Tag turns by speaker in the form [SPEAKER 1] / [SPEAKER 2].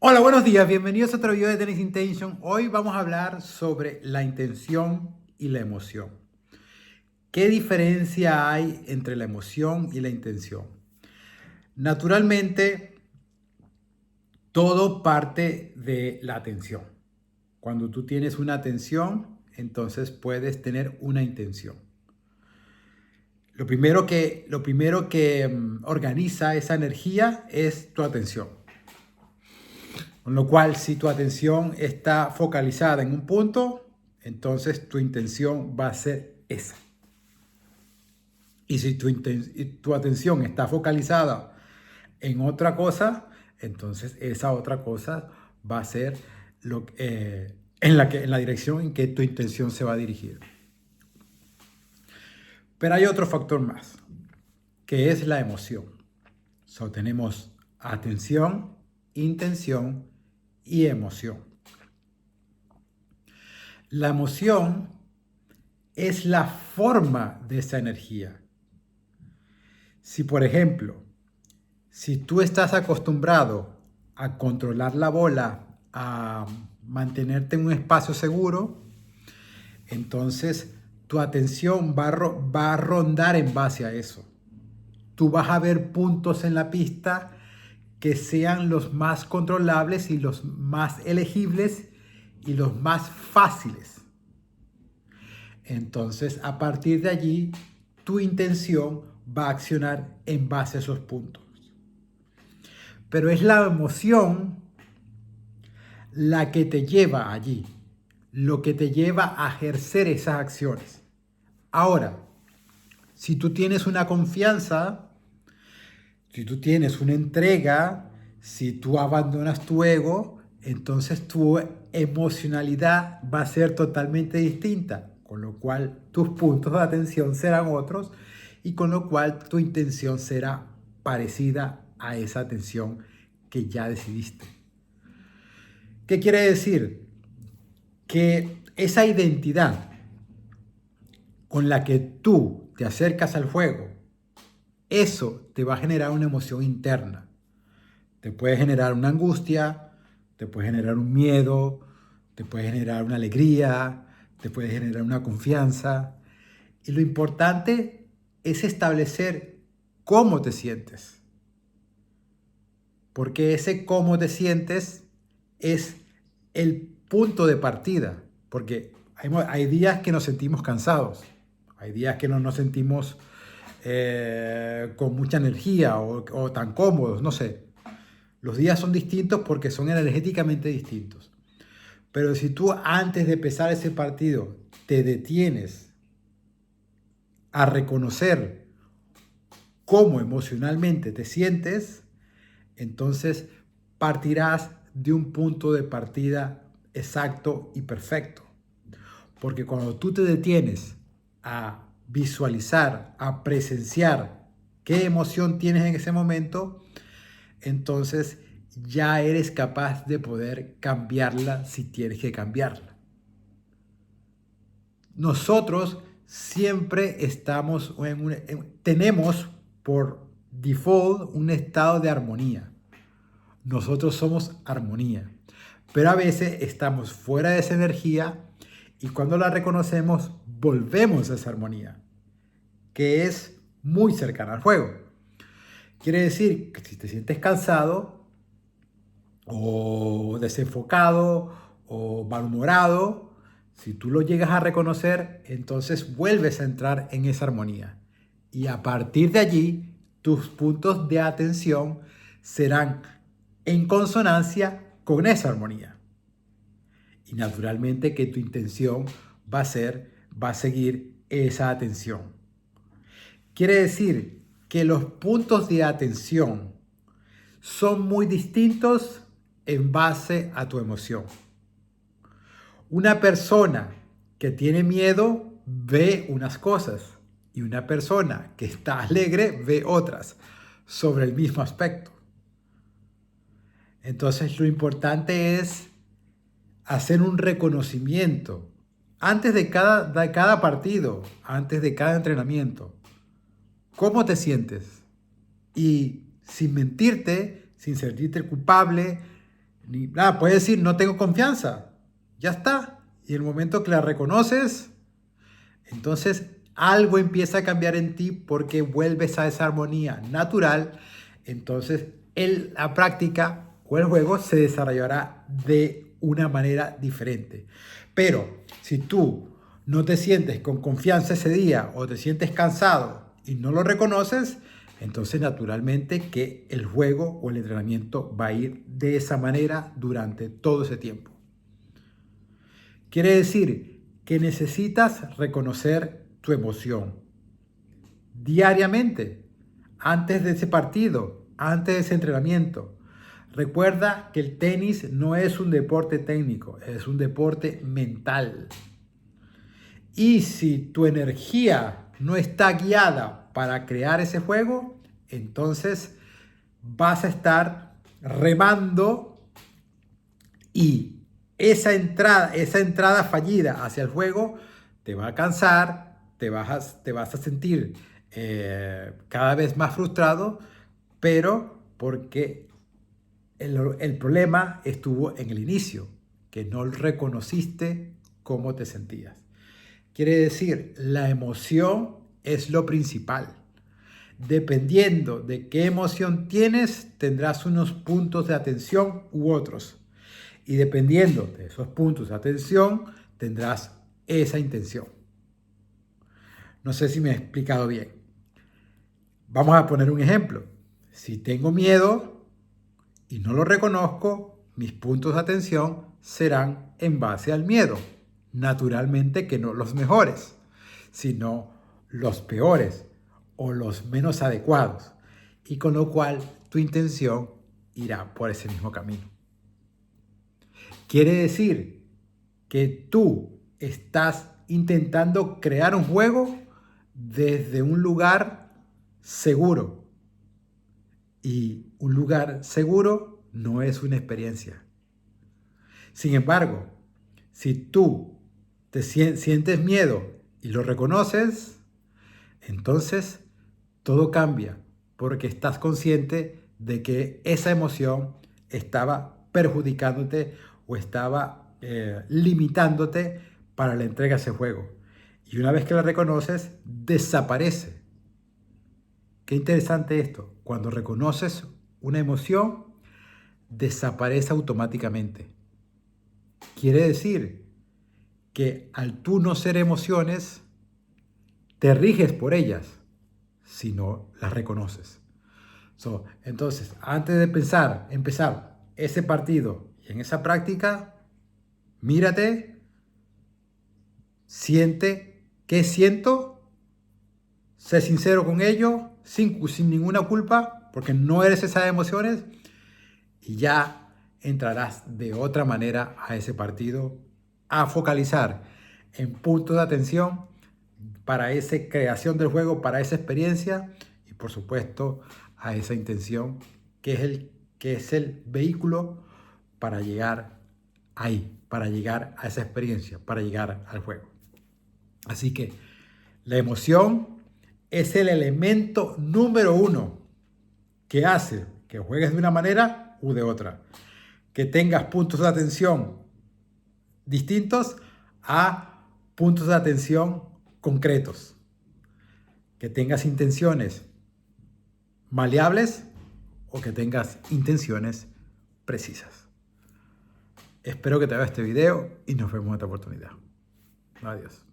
[SPEAKER 1] Hola, buenos días, bienvenidos a otro video de Tennis Intention. Hoy vamos a hablar sobre la intención y la emoción. ¿Qué diferencia hay entre la emoción y la intención? Naturalmente, todo parte de la atención. Cuando tú tienes una atención, entonces puedes tener una intención. Lo primero que organiza esa energía es tu atención. Con lo cual, si tu atención está focalizada en un punto, entonces tu intención va a ser esa. Y si tu atención está focalizada en otra cosa, entonces esa otra cosa va a ser en la dirección en que tu intención se va a dirigir. Pero hay otro factor más, que es la emoción. Tenemos atención, intención y emoción. La emoción es la forma de esa energía. Si, por ejemplo, si tú estás acostumbrado a controlar la bola, a mantenerte en un espacio seguro, entonces tu atención va a rondar en base a eso. Tú vas a ver puntos en la pista que sean los más controlables y los más elegibles y los más fáciles. Entonces, a partir de allí, tu intención va a accionar en base a esos puntos. Pero es la emoción la que te lleva allí, lo que te lleva a ejercer esas acciones. Ahora, si tú tienes una confianza, si tú tienes una entrega, si tú abandonas tu ego, entonces tu emocionalidad va a ser totalmente distinta, con lo cual tus puntos de atención serán otros y con lo cual tu intención será parecida a esa atención que ya decidiste. ¿Qué quiere decir? Que esa identidad con la que tú te acercas al juego, eso te va a generar una emoción interna. Te puede generar una angustia, te puede generar un miedo, te puede generar una alegría, te puede generar una confianza. Y lo importante es establecer cómo te sientes. Porque ese cómo te sientes es el punto de partida. Porque hay días que nos sentimos cansados, hay días que no nos sentimos con mucha energía o tan cómodos, no sé. Los días son distintos porque son energéticamente distintos. Pero si tú antes de empezar ese partido te detienes a reconocer cómo emocionalmente te sientes, entonces partirás de un punto de partida exacto y perfecto. Porque cuando tú te detienes a visualizar, a presenciar qué emoción tienes en ese momento, entonces ya eres capaz de poder cambiarla si tienes que cambiarla. Nosotros siempre tenemos por default un estado de armonía. Nosotros somos armonía. Pero a veces estamos fuera de esa energía y cuando la reconocemos volvemos a esa armonía, que es muy cercana al juego. Quiere decir que si te sientes cansado o desenfocado o malhumorado, si tú lo llegas a reconocer, entonces vuelves a entrar en esa armonía. Y a partir de allí, tus puntos de atención serán en consonancia con esa armonía. Y naturalmente que tu intención va a seguir esa atención. Quiere decir que los puntos de atención son muy distintos en base a tu emoción. Una persona que tiene miedo ve unas cosas y una persona que está alegre ve otras sobre el mismo aspecto. Entonces lo importante es hacer un reconocimiento antes de cada partido, antes de cada entrenamiento. ¿Cómo te sientes? Y sin mentirte, sin sentirte culpable, ni nada, puedes decir no tengo confianza, ya está. Y el momento que la reconoces, entonces algo empieza a cambiar en ti porque vuelves a esa armonía natural. Entonces la práctica o el juego se desarrollará de una manera diferente. Pero si tú no te sientes con confianza ese día o te sientes cansado y no lo reconoces, entonces naturalmente que el juego o el entrenamiento va a ir de esa manera durante todo ese tiempo. Quiere decir que necesitas reconocer tu emoción diariamente, antes de ese partido, antes de ese entrenamiento. Recuerda que el tenis no es un deporte técnico, es un deporte mental. Y si tu energía no está guiada para crear ese juego, entonces vas a estar remando y esa entrada fallida hacia el juego te va a cansar, te vas a sentir cada vez más frustrado, pero porque el problema estuvo en el inicio, que no reconociste cómo te sentías. Quiere decir, la emoción es lo principal. Dependiendo de qué emoción tienes, tendrás unos puntos de atención u otros. Y dependiendo de esos puntos de atención, tendrás esa intención. No sé si me he explicado bien. Vamos a poner un ejemplo. Si tengo miedo y no lo reconozco, mis puntos de atención serán en base al miedo. Naturalmente que no los mejores, sino los peores o los menos adecuados. Y con lo cual tu intención irá por ese mismo camino. Quiere decir que tú estás intentando crear un juego desde un lugar seguro. Y un lugar seguro no es una experiencia. Sin embargo, si tú te sientes miedo y lo reconoces, entonces todo cambia porque estás consciente de que esa emoción estaba perjudicándote o estaba limitándote para la entrega de ese juego. Y una vez que la reconoces, desaparece. Qué interesante esto. Cuando reconoces una emoción, desaparece automáticamente. Quiere decir que al tú no ser emociones, te riges por ellas si no las reconoces. Entonces, antes de empezar ese partido y en esa práctica, mírate, siente qué siento, sé sincero con ello, sin ninguna culpa, porque no eres esas emociones, y ya entrarás de otra manera a ese partido, a focalizar en puntos de atención para esa creación del juego, para esa experiencia y por supuesto a esa intención que es el vehículo para llegar ahí, para llegar a esa experiencia, para llegar al juego. Así que la emoción es el elemento número uno que hace que juegues de una manera u de otra, que tengas puntos de atención distintos a puntos de atención concretos, que tengas intenciones maleables o que tengas intenciones precisas. Espero que te haga este video y nos vemos en otra oportunidad. Adiós.